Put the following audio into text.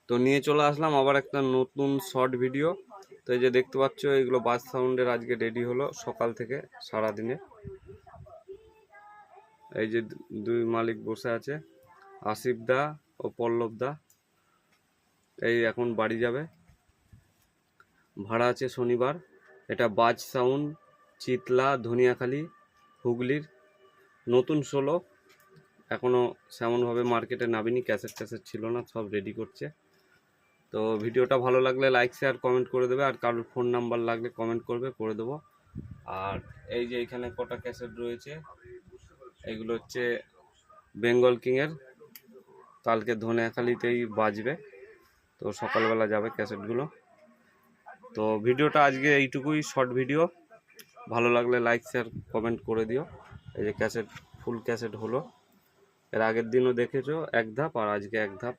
তো নিয়ে চলে আসলাম আবার একটা নতুন শর্ট ভিডিও। তো এই যে দেখতে পাচ্ছ, এইগুলো বাস সাউন্ডের আজকে রেডি হলো সকাল থেকে সারাদিনে। এই যে দুই মালিক বসে আছে, আসিফ দা ও পল্লব দা। এই এখন বাড়ি যাবে, ভাড়া আছে শনিবার। এটা বাজ সাউন্ড, চিতলা, ধনিয়াখালী, হুগলির নতুন সোলো। এখনও সেমনভাবে মার্কেটে নামিনি, ক্যাসেট ট্যাসেট ছিল না, সব রেডি করছে। তো ভিডিওটা ভালো লাগলে লাইক শেয়ার কমেন্ট করে দেবে, আর কারোর ফোন নাম্বার লাগলে কমেন্ট করবে, করে দেবো। আর এই যে এখানে কটা ক্যাসেট রয়েছে, এগুলো হচ্ছে বেঙ্গল কিংয়ের, কালকে ধনিয়াখালীতেই বাজবে, তো সকালবেলা যাবে ক্যাসেটগুলো। তো ভিডিওটা আজকে এইটুকুই, শর্ট ভিডিও। ভালো লাগলে লাইক শেয়ার কমেন্ট করে দিও। এই যে ক্যাসেট, ফুল ক্যাসেট হলো। এর আগের দিনও দেখেছো এক ধাপ, আর আজকে এক ধাপ।